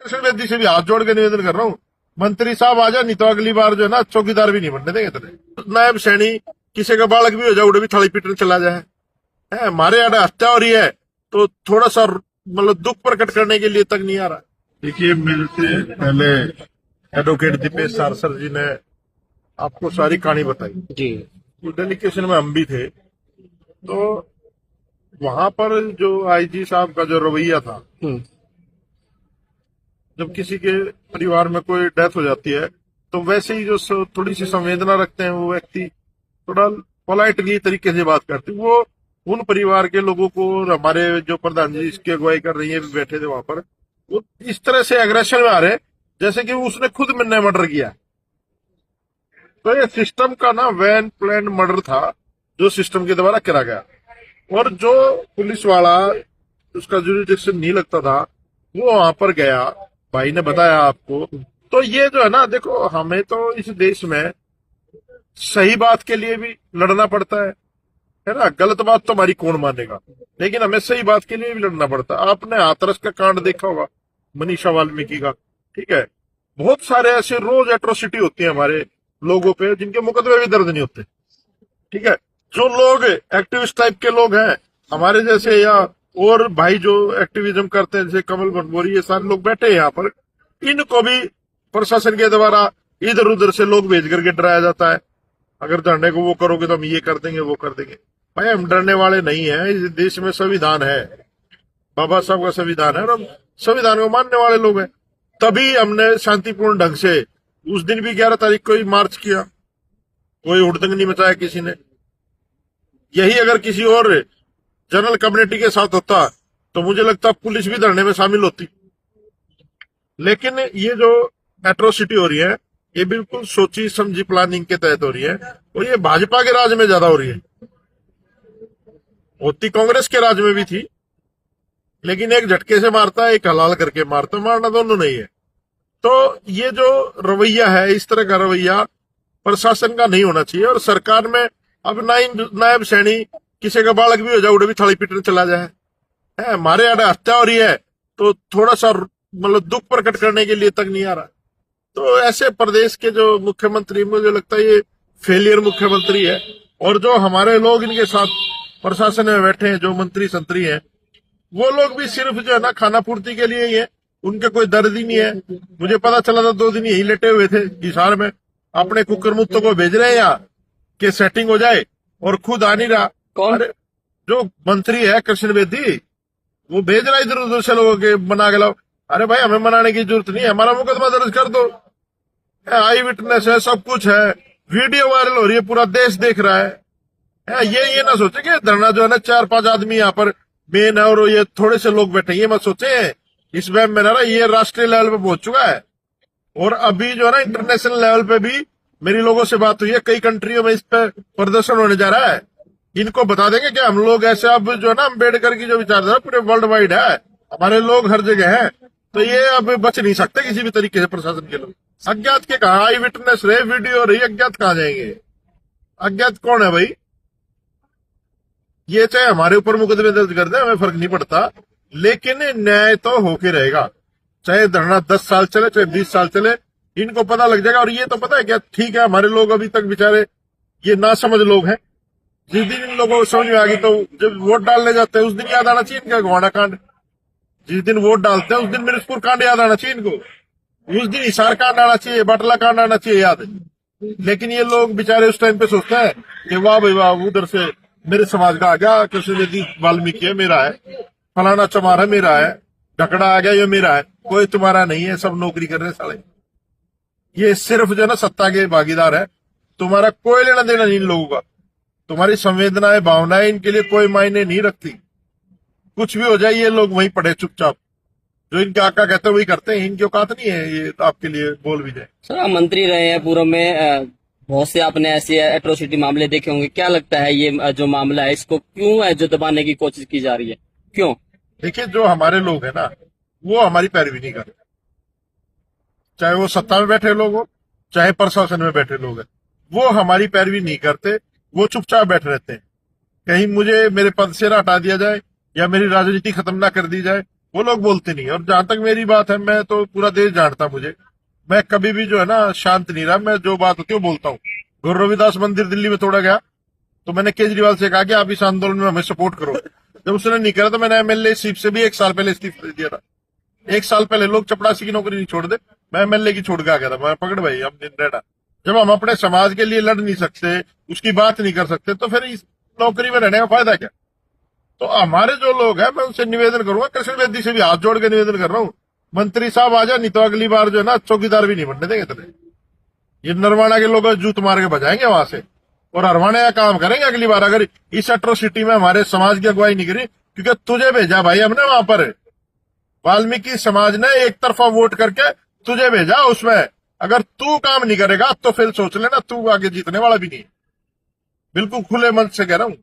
कृष्ण रेड्डी से भी हाथ जोड़ के निवेदन कर रहा हूँ, मंत्री साहब आ जाए, नहीं तो अगली बार जो है ना चौकीदार भी नहीं बनने देंगे तेरे। नायब सैनी किसी का बालक भी हो जाए उड़े भी थाली पीटने चला जाए है, हमारे यहाँ हत्या हो रही है तो थोड़ा सा मतलब दुख प्रकट करने के लिए तक नहीं आ रहा। देखिए, मेरे से पहले एडवोकेट दीपेश सारसर जी ने आपको सारी कहानी बताई जी। डेलीगेशन में हम भी थे, तो वहां पर जो आईजी साहब का जो रवैया था, जब किसी के परिवार में कोई डेथ हो जाती है तो वैसे ही जो थोड़ी सी संवेदना रखते हैं वो व्यक्ति थोड़ा पोलाइटली तरीके से बात करते हैं, वो उन परिवार के लोगों को, और हमारे जो प्रधान जी इसकी अगुवाई कर रही है बैठे थे वहां पर, वो इस तरह से एग्रेशन में आ रहे जैसे कि उसने खुद मैंने मर्डर किया। तो ये सिस्टम का ना वैन प्लान मर्डर था जो सिस्टम के द्वारा करा गया, और जो पुलिस वाला उसका जुरिडिक्शन नहीं लगता था वो वहां पर गया, भाई ने बताया आपको। तो ये जो है ना, देखो हमें तो इस देश में सही बात के लिए भी लड़ना पड़ता है ना, गलत बात तो हमारी कौन मानेगा, लेकिन हमें सही बात के लिए भी लड़ना पड़ता है। आपने हाथरस का कांड देखा होगा, मनीषा वाल्मीकि का, ठीक है, बहुत सारे ऐसे रोज एट्रोसिटी होती है हमारे लोगों पे जिनके मुकदमे भी दर्ज नहीं होते, ठीक है। जो लोग एक्टिविस्ट टाइप के लोग हैं हमारे जैसे, या और भाई जो एक्टिविज्म करते हैं जैसे कमल भटमोरी, ये सारे लोग बैठे हैं यहाँ पर, इनको भी प्रशासन के द्वारा इधर उधर से लोग भेज करके डराया जाता है, अगर धरने को वो करोगे तो हम ये कर देंगे वो कर देंगे। भाई हम डरने वाले नहीं है, इस देश में संविधान है, बाबा साहब का संविधान है और हम संविधान को मानने वाले लोग हैं। तभी हमने शांतिपूर्ण ढंग से उस दिन भी 11 तारीख को ही मार्च किया, कोई हुड़दंग नहीं मचाया किसी ने। यही अगर किसी और जनरल कम्युनिटी के साथ होता तो मुझे लगता पुलिस भी धरने में शामिल होती। लेकिन ये जो एट्रोसिटी हो रही है ये बिल्कुल सोची समझी प्लानिंग के तहत हो रही है, और ये भाजपा के राज में ज्यादा हो रही है। होती कांग्रेस के राज में भी थी, लेकिन एक झटके से मारता है, एक हलाल करके मारता, मारना दोनों नहीं है। तो ये जो रवैया है, इस तरह का रवैया प्रशासन का नहीं होना चाहिए। और सरकार में अब नायब सैनी किसी का बालक भी हो जाए उड़े भी थाली पीटने चला जाए है, हमारे यहाँ हत्या हो रही है तो थोड़ा सा मतलब दुख प्रकट करने के लिए तक नहीं आ रहा। तो ऐसे प्रदेश के जो मुख्यमंत्री, मुझे लगता है ये फेलियर मुख्यमंत्री है। और जो हमारे लोग इनके साथ प्रशासन में बैठे हैं, जो मंत्री संतरी हैं, वो लोग भी सिर्फ जो है ना खाना पूर्ति के लिए ही है, उनके कोई दर्द ही नहीं है। मुझे पता चला था 2 दिन यही लेटे हुए थे हिसार में, अपने कुकर मुत्तों को भेज रहे हैं यहाँ कि सेटिंग हो जाए, और खुद आ नहीं रहा। कौन? अरे जो मंत्री है कृष्ण बेदी, वो भेज रहा है इधर उधर से लोगों के बना के लाओ। अरे भाई हमें मनाने की जरूरत नहीं है, हमारा मुकदमा दर्ज कर दो, आई विटनेस है, सब कुछ है, वीडियो वायरल हो रही है, पूरा देश देख रहा है। ये ना सोचे कि धरना जो है ना 4-5 आदमी यहाँ पर मेन है और ये थोड़े से लोग बैठे, ये मत सोचे। इस वैब में ना ये राष्ट्रीय लेवल पे पहुंच चुका है, और अभी जो है ना इंटरनेशनल लेवल पे भी मेरी लोगों से बात हुई है, कई कंट्रियों में इस पे प्रदर्शन होने जा रहा है। इनको बता देंगे कि हम लोग ऐसे, अब जो है ना अम्बेडकर की जो विचारधारा पूरे वर्ल्ड वाइड है, हमारे लोग हर जगह हैं, तो ये अब बच नहीं सकते किसी भी तरीके से प्रशासन के लोग। अज्ञात के कहा आई विटनेस रहे, वीडियो रही, अज्ञात कहाँ जाएंगे? अज्ञात कौन है भाई? ये चाहे हमारे ऊपर मुकदमे दर्ज कर दे, हमें फर्क नहीं पड़ता, लेकिन न्याय तो होके रहेगा। चाहे धरना 10 साल चले, चाहे 20 साल चले, इनको पता लग जाएगा। और ये तो पता है क्या, ठीक है हमारे लोग अभी तक बेचारे ये ना समझ लोग हैं, जिस दिन इन लोगों को समझ में आ गई तो जब वोट डालने जाते हैं उस दिन याद आना चाहिए इनका गोहाना कांड। जिस दिन वोट डालते हैं उस दिन मिर्चपुर कांड याद आना चाहिए इनको, उस दिन हिसार कांड आना चाहिए, बाटला कांड आना चाहिए याद। लेकिन ये लोग बेचारे उस टाइम पे सोचते हैं कि वाह भाई वाह, उधर से मेरे समाज का आ गया, कृष्ण बेदी वाल्मीकि है मेरा है, फलाना चमार है मेरा है, ढकड़ा आ गया ये मेरा है, कोई तुम्हारा नहीं है, सब नौकरी कर रहे साले। ये सिर्फ जो है ना सत्ता के भागीदार है, तुम्हारा कोई लेना देना नहीं इन लोगों का। तुम्हारी संवेदनाएं भावनाएं इनके लिए कोई मायने नहीं रखती। कुछ भी हो जाए ये लोग वहीं पड़े चुपचाप, जो इनके आका कहते हैं वही करते हैं। इनकी औकात नहीं है ये आपके लिए बोल भी जाए। सर, आप मंत्री रहे हैं पूर्व में, बहुत से आपने ऐसे एट्रोसिटी मामले देखे होंगे, क्या लगता है ये जो मामला है इसको क्यों है जो दबाने की कोशिश की जा रही है, क्यों? देखिए, जो हमारे लोग हैं ना वो हमारी पैरवी नहीं करते, चाहे वो सत्ता में बैठे लोग हो चाहे प्रशासन में बैठे लोग हैं, वो हमारी पैरवी नहीं करते, वो चुपचाप बैठे रहते हैं। कहीं मुझे मेरे पद से हटा दिया जाए या मेरी राजनीति खत्म ना कर दी जाए, वो लोग बोलते नहीं। और जहां तक मेरी बात है, मैं तो पूरा देश जानता मुझे, मैं कभी भी जो है ना शांत नहीं रहा। मैं जो बात होती है वो बोलता हूँ। गुरु रविदास मंदिर दिल्ली में तोड़ा गया तो मैंने केजरीवाल से कहा कि आप इस आंदोलन में हमें सपोर्ट करो। जब उसने नहीं करा तो मैंने एमएलए सीट से भी 1 साल पहले इस्तीफा दे दिया था। 1 साल पहले लोग चपड़ासी की नौकरी नहीं छोड़ दे, मैं एमएलए की छोड़ के आ गया था। मैं पकड़ भाई, हम दिन रहना। जब हम अपने समाज के लिए लड़ नहीं सकते, उसकी बात नहीं कर सकते, तो फिर इस नौकरी में रहने का फायदा क्या। तो हमारे जो लोग हैं, मैं उनसे निवेदन करूंगा, कृष्ण बेदी से भी हाथ जोड़ के निवेदन कर रहा हूँ, मंत्री साहब आ जाए, नहीं तो अगली बार जो है ना चौकीदार भी नहीं बनने देंगे तेरे। ये नरवाना के लोग जूत मार के बजाएंगे वहां से, और हरवाने का काम करेंगे अगली बार, अगर इस एट्रोसिटी में हमारे समाज की अगुवाई नहीं करी। क्योंकि तुझे भेजा भाई हमने वहां पर, वाल्मीकि समाज ने एक तरफा वोट करके तुझे भेजा उसमें। अगर तू काम नहीं करेगा तो फिर सोच लेना, तू आगे जीतने वाला भी नहीं है। बिल्कुल खुले मन से कह रहा हूं।